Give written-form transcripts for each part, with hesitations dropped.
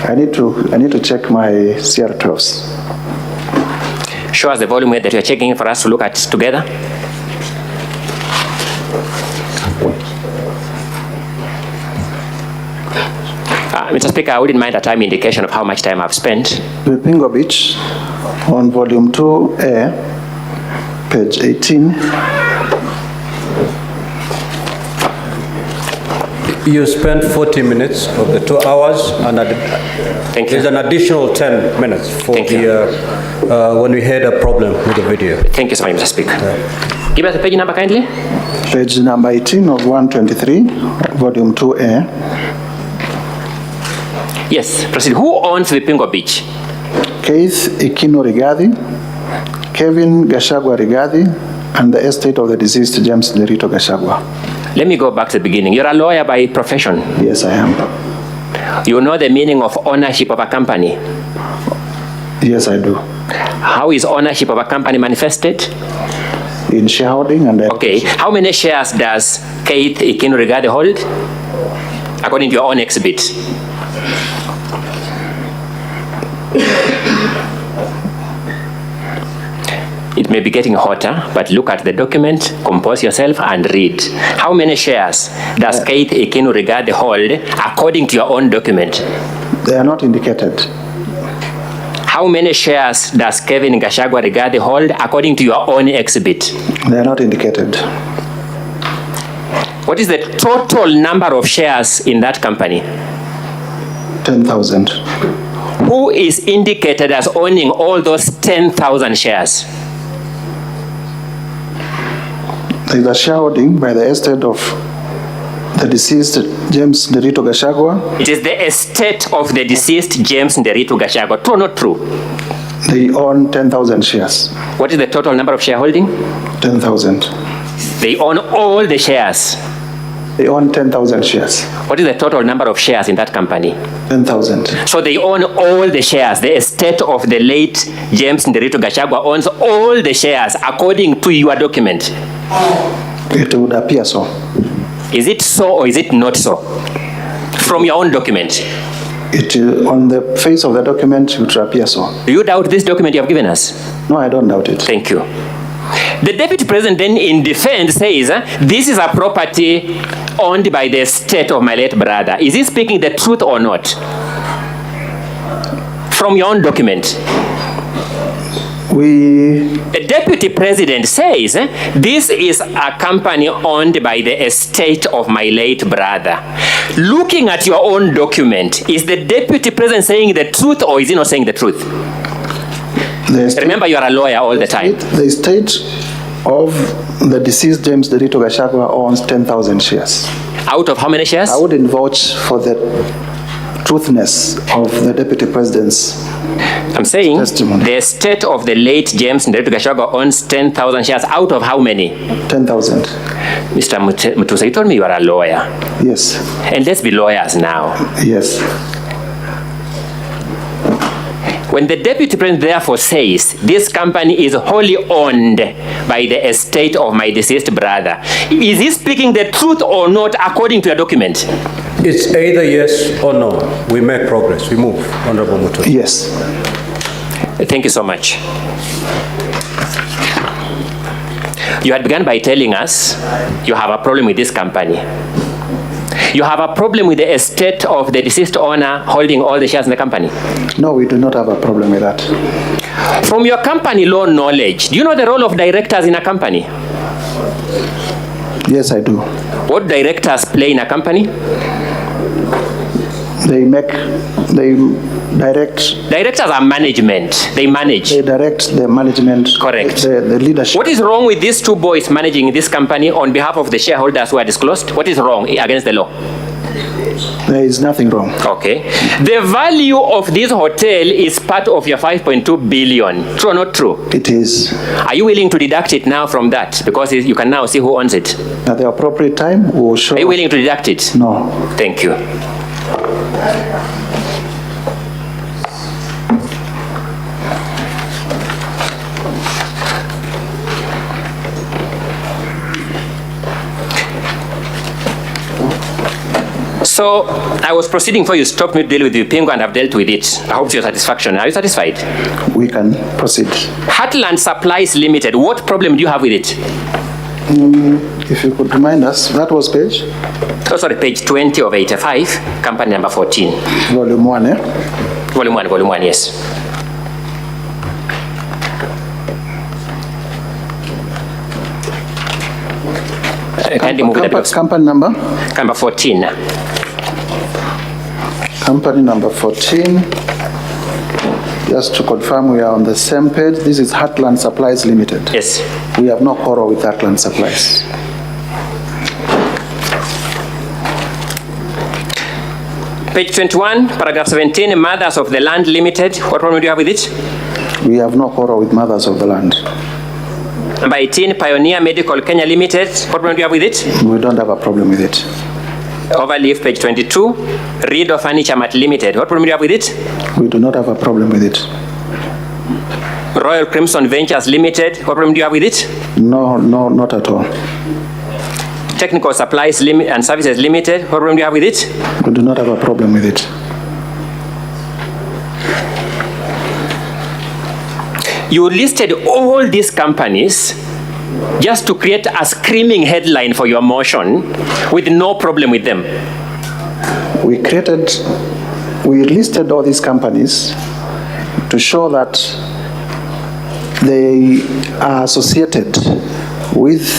I need to check my CR12s. Show us the volume that you're checking for us to look at together. Mr. Speaker, I wouldn't mind a time indication of how much time I've spent. The Pingo Beach on volume 2A, page 18. You spent 40 minutes of the 2 hours, and Thank you. there's an additional 10 minutes for when we had a problem with the video. Thank you so much, Mr. Speaker. Give us the page number kindly. Page number 18 of 123, volume 2A. Yes, proceed. Who owns the Pingo Beach? Keith Ikino Rigathi, Kevin Gachagua Rigathi, and the estate of the deceased James Derito Gachagua. Let me go back to the beginning. You're a lawyer by profession. Yes, I am. You know the meaning of ownership of a company. Yes, I do. How is ownership of a company manifested? In shareholding and... Okay. How many shares does Keith Ikino Rigathi hold? According to your own exhibit. It may be getting hotter, but look at the document, compose yourself, and read. How many shares does Keith Ikino Rigathi hold according to your own document? They are not indicated. How many shares does Kevin Gachagua Rigathi hold according to your own exhibit? They are not indicated. What is the total number of shares in that company? 10,000. Who is indicated as owning all those 10,000 shares? There is a shareholding by the estate of the deceased James Derito Gachagua. It is the estate of the deceased James Derito Gachagua. True or not true? They own 10,000 shares. What is the total number of shareholding? 10,000. They own all the shares. They own 10,000 shares. What is the total number of shares in that company? 10,000. So they own all the shares. The estate of the late James Derito Gachagua owns all the shares according to your document. It would appear so. Is it so or is it not so? From your own document. It on the face of the document, it would appear so. Do you doubt this document you have given us? No, I don't doubt it. Thank you. The Deputy President then in defense says, this is a property owned by the estate of my late brother. Is he speaking the truth or not? From your own document. The Deputy President says, this is a company owned by the estate of my late brother. Looking at your own document, is the Deputy President saying the truth or is he not saying the truth? Remember, you are a lawyer all the time. The estate of the deceased James Derito Gachagua owns 10,000 shares. Out of how many shares? I wouldn't vouch for the truthness of the Deputy President's I'm saying testimony. The estate of the late James Derito Gachagua owns 10,000 shares. Out of how many? 10,000. Mr. Mutuse, you told me you are a lawyer. Yes. And let's be lawyers now. Yes. When the Deputy President therefore says this company is wholly owned by the estate of my deceased brother, is he speaking the truth or not according to your document? It's either yes or no. We make progress. We move, Honorable Mutuse. Yes. Thank you so much. You had begun by telling us you have a problem with this company. You have a problem with the estate of the deceased owner holding all the shares in the company? No, we do not have a problem with that. From your company law knowledge, do you know the role of directors in a company? Yes, I do. What directors play in a company? They direct. Directors are management. They manage. They direct the management. Correct. The leadership. What is wrong with these two boys managing this company on behalf of the shareholders who are disclosed? What is wrong against the law? There is nothing wrong. Okay. The value of this hotel is part of your 5.2 billion. True or not true? It is. Are you willing to deduct it now from that? Because you can now see who owns it. At the appropriate time, we will show. Are you willing to deduct it? No. Thank you. So So I was proceeding for you stopped me to deal with the Pingo and I've dealt with it. I hope to your satisfaction. Are you satisfied? We can proceed. Heartland Supplies Limited, what problem do you have with it? If you could remind us, that was page? Oh, sorry, page 20 of 85, company number 14. Volume 1, eh? Volume 1, yes. Kindly move the Company number? Number 14. Company number 14. Just to confirm, we are on the same page. This is Heartland Supplies Limited. Yes. We have no quarrel with Heartland Supplies. Page 21, paragraph 17, Mothers of the Land Limited. What problem do you have with it? We have no quarrel with Mothers of the Land. Number 18, Pioneer Medical Kenya Limited. What problem do you have with it? We don't have a problem with it. Overleaf, page 22, Reader Furniture Mart Limited. What problem do you have with it? We do not have a problem with it. Royal Crimson Ventures Limited. What problem do you have with it? No, not at all. Technical Supplies and Services Limited. What problem do you have with it? We do not have a problem with it. You listed all these companies just to create a screaming headline for your motion with no problem with them. We listed all these companies to show that they are associated with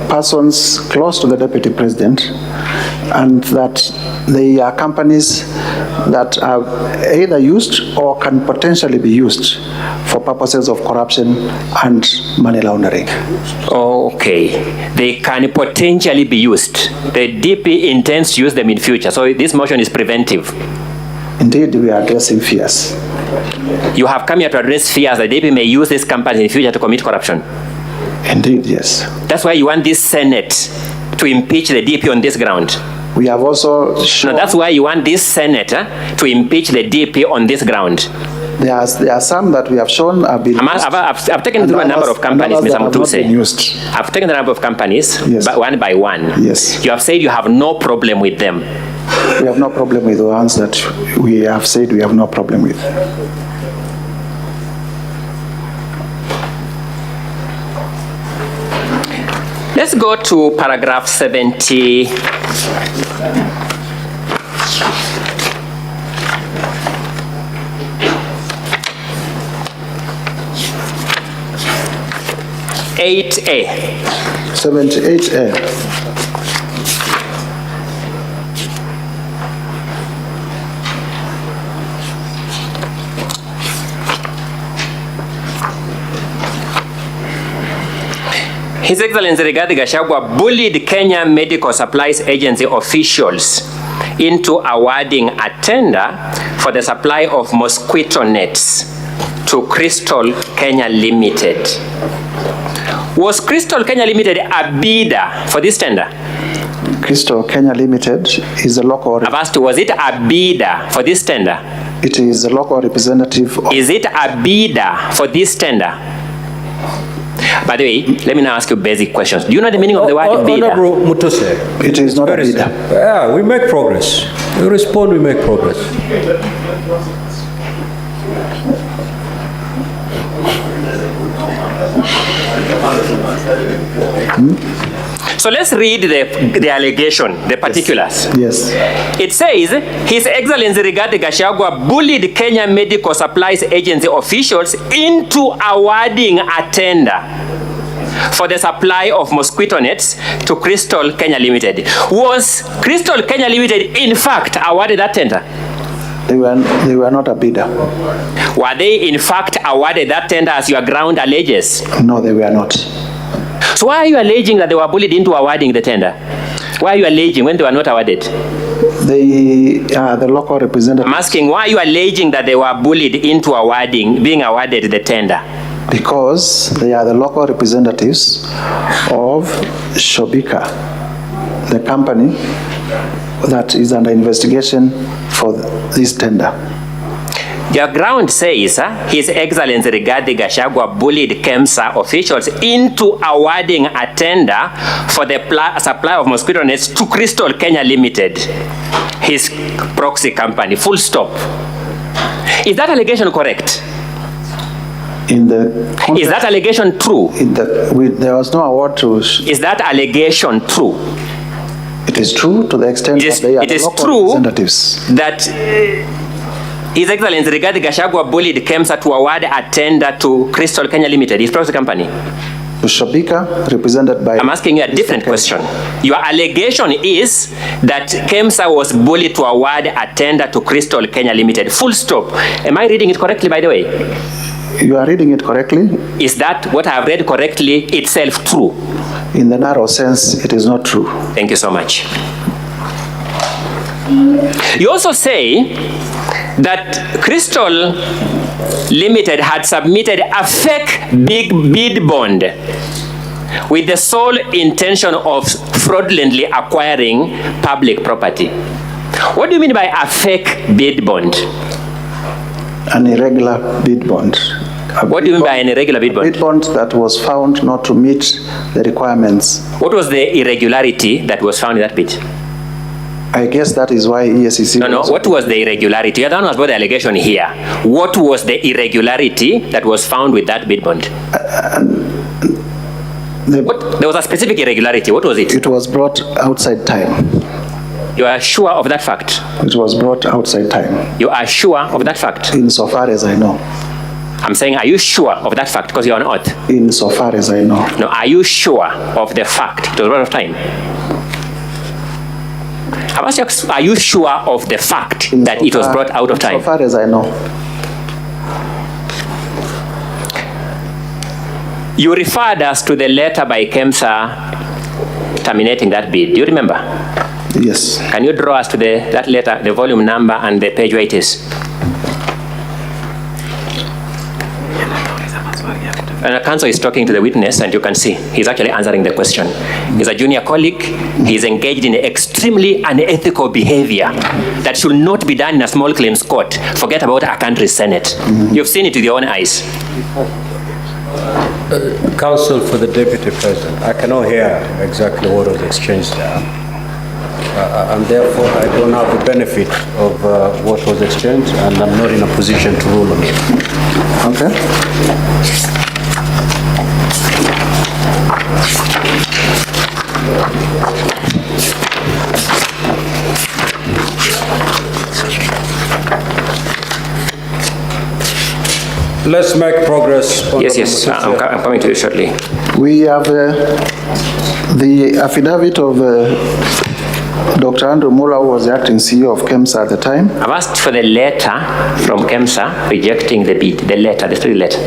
persons close to the Deputy President and that they are companies that are either used or can potentially be used for purposes of corruption and money laundering. Okay, they can potentially be used. The DP intends to use them in future, so this motion is preventive. Indeed, we are addressing fears. You have come here to address fears that DP may use this company in future to commit corruption. Indeed, yes. That's why you want this Senate to impeach the DP on this ground. We have also shown... No, that's why you want this Senate to impeach the DP on this ground. There are some that we have shown have been I've taken through a number of companies, Mr. Mutuse. I've taken the number of companies, yes, one by one. Yes. You have said you have no problem with them. We have no problem with the ones that we have said we have no problem with. Let's go to paragraph 70. A. 78A. His Excellency Rigathi Gachagua bullied Kenya Medical Supplies Agency officials into awarding a tender for the supply of mosquito nets to Crystal Kenya Limited. Was Crystal Kenya Limited a bidder for this tender? Crystal Kenya Limited is a local... I've asked you, was it a bidder for this tender? It is a local representative of... Is it a bidder for this tender? By the way, let me now ask you basic questions. Do you know the meaning of the word bidder? Honorable Mutuse. It is not a bidder. Yeah, we make progress. We respond, we make progress. So let's read the allegation, the particulars. Yes. It says, His Excellency Rigathi Gachagua bullied Kenya Medical Supplies Agency officials into awarding a tender for the supply of mosquito nets to Crystal Kenya Limited. Was Crystal Kenya Limited in fact awarded that tender? They were not a bidder. Were they in fact awarded that tender as your ground alleges? No, they were not. So why are you alleging that they were bullied into awarding the tender? Why are you alleging when they were not awarded? They are the local representative. I'm asking, why are you alleging that they were bullied into being awarded the tender? Because they are the local representatives of Shobika, the company that is under investigation for this tender. Your ground says His Excellency Rigathi Gachagua bullied KEMSA officials into awarding a tender for the supply of mosquito nets to Crystal Kenya Limited. his proxy company, full stop. Is that allegation correct? Is that allegation true? There was no award to... Is that allegation true? It is true to the extent that they are the local representatives. That His Excellency Rigathi Gachagua bullied KEMSA to award a tender to Crystal Kenya Limited, his proxy company. Shabika, represented by... I'm asking you a different question. Your allegation is that KEMSA was bullied to award a tender to Crystal Kenya Limited. Full stop. Am I reading it correctly, by the way? You are reading it correctly. Is that what I have read correctly itself true? In the narrow sense, it is not true. Thank you so much. You also say that Crystal Limited had submitted a fake big bid bond with the sole intention of fraudulently acquiring public property. What do you mean by a fake bid bond? An irregular bid bond. What do you mean by an irregular bid bond? Bid bond that was found not to meet the requirements. What was the irregularity that was found in that bid? I guess that is why ESCC... No. What was the irregularity? You don't know about the allegation here. What was the irregularity that was found with that bid bond? There was a specific irregularity. What was it? It was brought outside time. You are sure of that fact? It was brought outside time. You are sure of that fact? Insofar as I know. I'm saying, are you sure of that fact? Because you're on oath. Insofar as I know. No, are you sure of the fact? It was brought out of time. Are you sure of the fact that it was brought out of time? Insofar as I know. You referred us to the letter by KEMSA terminating that bid. Do you remember? Yes. Can you draw us to that letter, the volume number and the page where it is? And the counsel is talking to the witness, and you can see he's actually answering the question. He's a junior colleague. He's engaged in extremely unethical behavior that should not be done in a small claims court. Forget about our country's Senate. You've seen it with your own eyes. Counsel for the Deputy President, I cannot hear exactly what was exchanged there. And therefore, I don't have the benefit of what was exchanged, and I'm not in a position to rule on it. Okay. Let's make progress. Yes, I'm coming to you shortly. We have the affidavit of Dr. Andrew Muller, who was the acting CEO of KEMSA at the time. I've asked for the letter from KEMSA rejecting the bid, the letter, the story letter.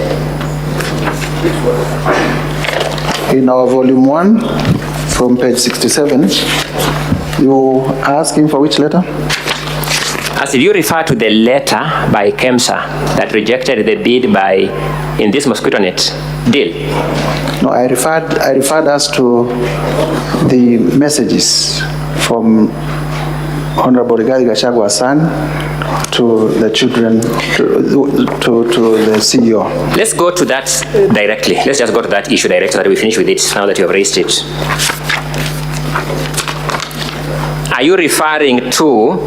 In our volume 1, from page 67, you are asking for which letter? As if you refer to the letter by KEMSA that rejected the bid in this mosquito net deal. No, I referred us to the messages from Honorable Rigathi Gachagua's son to the children, to the CEO. Let's go to that directly. Let's just go to that issue directly so that we finish with it now that you have raised it. Are you referring to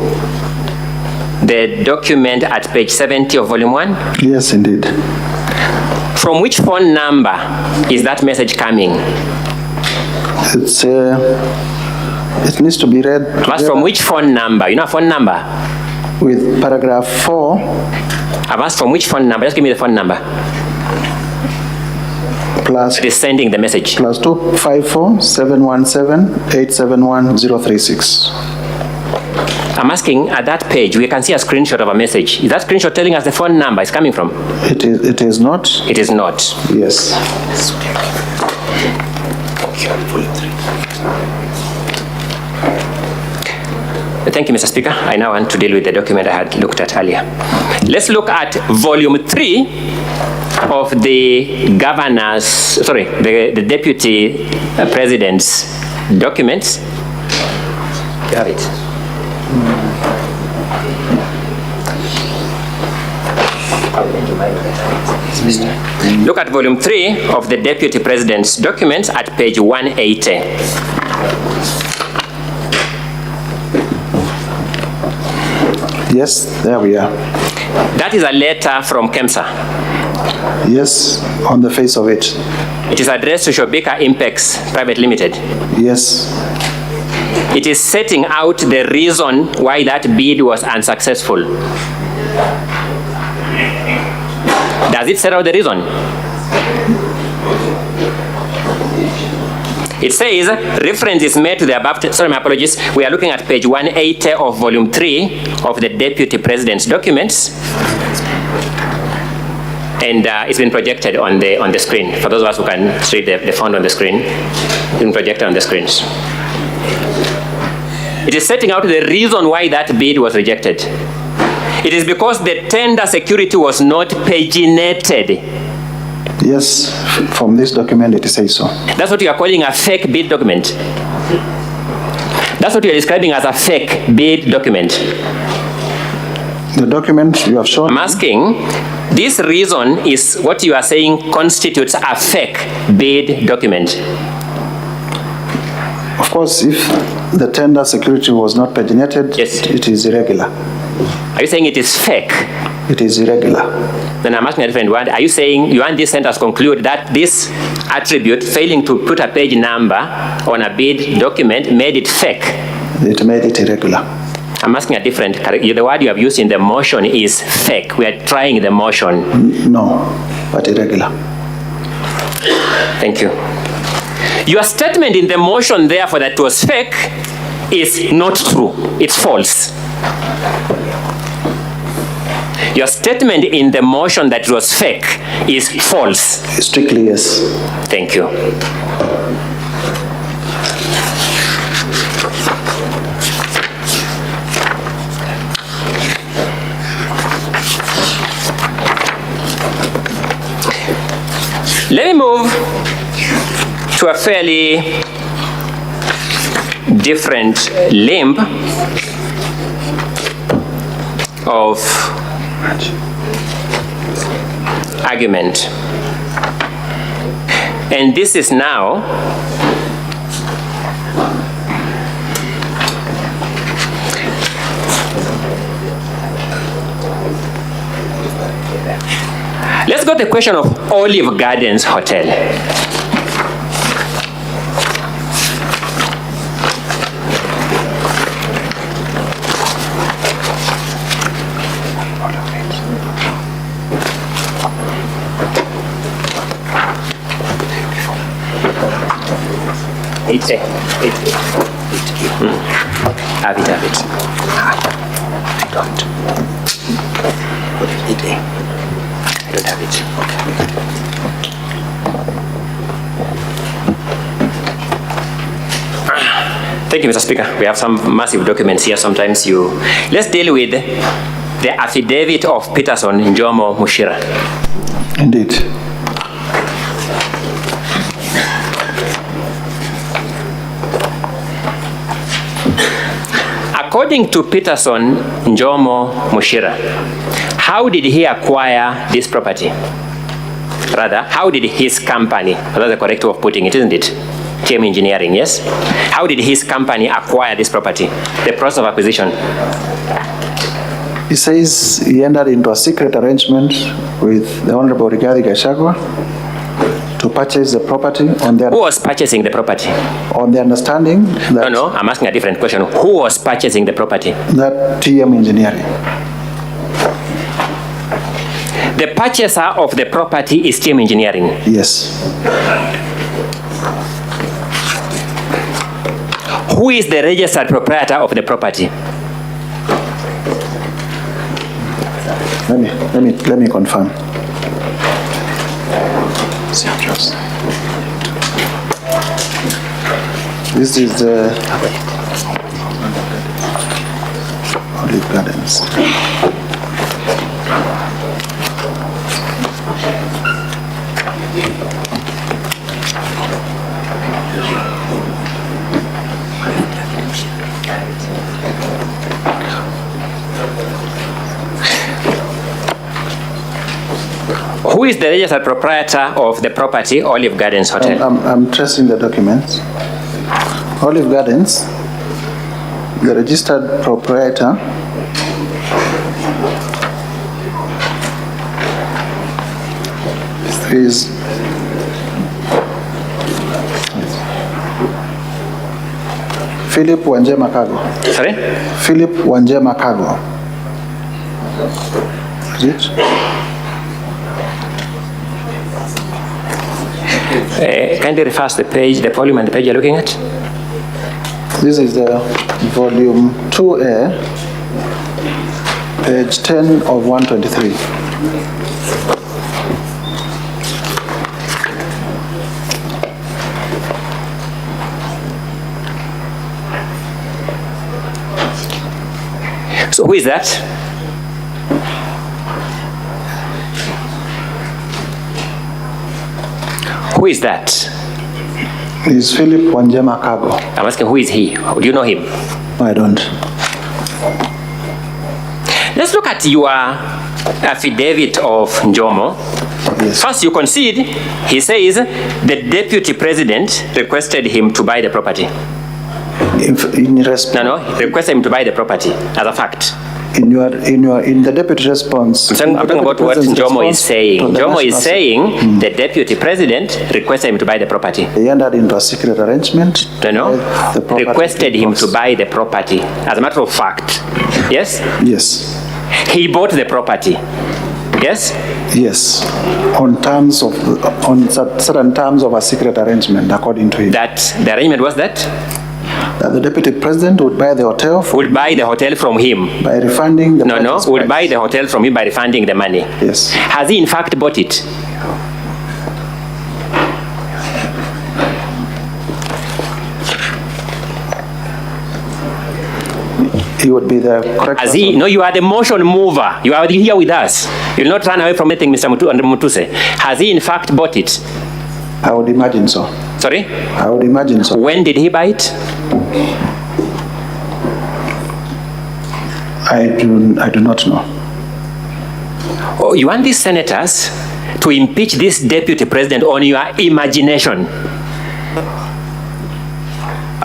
the document at page 70 of volume 1? Yes, indeed. From which phone number is that message coming? It needs to be read. But from which phone number? You know a phone number? With paragraph 4. I've asked from which phone number? Just give me the phone number. Plus. It is sending the message. Plus 254 717 871 036. I'm asking at that page, we can see a screenshot of a message. Is that screenshot telling us the phone number is coming from? It is not. It is not. Yes. Thank you, Mr. Speaker. I now want to deal with the document I had looked at earlier. Let's look at volume 3 of the governor's, the deputy president's documents. You have it. Look at volume 3 of the deputy president's documents at page 180. Yes, there we are. That is a letter from KEMSA. Yes, on the face of it. It is addressed to Shobika Impex Private Limited. Yes. It is setting out the reason why that bid was unsuccessful. Does it set out the reason? It says, reference is made to the above, sorry, my apologies. We are looking at page 180 of volume 3 of the Deputy President's documents. And it's been projected on the screen. For those of us who can see the font on the screen, it's been projected on the screens. It is setting out the reason why that bid was rejected. It is because the tender security was not paginated. Yes, from this document it says so. That's what you are calling a fake bid document. That's what you are describing as a fake bid document. The document you have shown. I'm asking, this reason is what you are saying constitutes a fake bid document. Of course, if the tender security was not paginated, yes, it is irregular. Are you saying it is fake? It is irregular. Then I'm asking a different one. Are you saying you want this sentence to conclude that this attribute, failing to put a page number on a bid document, made it fake? It made it irregular. I'm asking a different, the word you have used in the motion is fake. We are trying the motion. No, but irregular. Thank you. Your statement in the motion, therefore, that was fake is not true. It's false. Your statement in the motion that was fake is false. Strictly yes. Thank you. Let me move to a fairly different limb of argument. And this is now let's go to the question of Olive Gardens Hotel. Have it. I don't. I don't have it. Thank you, Mr. Speaker. We have some massive documents here. Sometimes let's deal with the affidavit of Peterson Njomo Mushira. Indeed. According to Peterson Njomo Mushira, how did he acquire this property? Rather, how did his company, that's the correct way of putting it, isn't it? TM Engineering, yes? How did his company acquire this property? The process of acquisition. He says he entered into a secret arrangement with the Honorable Rigathi Gachagua to purchase the property on their... Who was purchasing the property? On the understanding that... No, I'm asking a different question. Who was purchasing the property? That TM Engineering. The purchaser of the property is TM Engineering? Yes. Who is the registered proprietor of the property? Let me confirm. This is the Olive Gardens. Who is the registered proprietor of the property, Olive Gardens Hotel? I'm tracing the documents. Olive Gardens, the registered proprietor is Philip Wanjema Kago. Sorry? Philip Wanjema Kago. Is it? Kindly refer to the page, the volume and the page you're looking at. This is the volume 2A, page 10 of 123. So who is that? Who is that? Is Philip Wanjema Kago. I'm asking, who is he? Do you know him? I don't. Let's look at your affidavit of Njomo. Yes. First, you concede, he says the deputy president requested him to buy the property. In No, he requested him to buy the property as a fact. in the deputy response. I'm talking about what Njomo is saying. Njomo is saying the deputy president requested him to buy the property. They entered into a secret arrangement. Requested him to buy the property. As a matter of fact, yes? Yes. He bought the property. Yes? Yes. On certain terms of a secret arrangement, according to him. That the arrangement was that? That the deputy president would buy the hotel. Would buy the hotel from him. By refunding the No, would buy the hotel from him by refunding the money. Yes. Has he in fact bought it? He would be the correct Has he? No, you are the motion mover. You are here with us. You will not run away from anything, Mr. Mutuse. Has he in fact bought it? I would imagine so. Sorry? I would imagine so. When did he buy it? I do not know. Oh, you want these senators to impeach this deputy president on your imagination?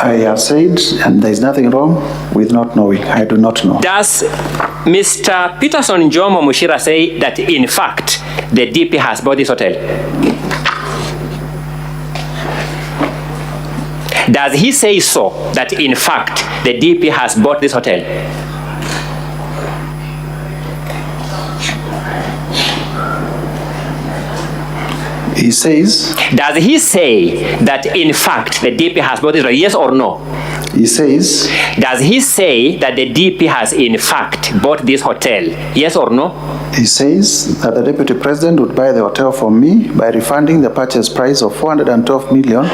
I have said, and there is nothing wrong with not knowing. I do not know. Does Mr. Peterson Njomo Mushira say that in fact the DP has bought this hotel? Does he say so, that in fact the DP has bought this hotel? He says. Does he say that in fact the DP has bought this hotel, yes or no? He says. Does he say that the DP has in fact bought this hotel, yes or no? He says that the deputy president would buy the hotel from me by refunding the purchase price of 412 million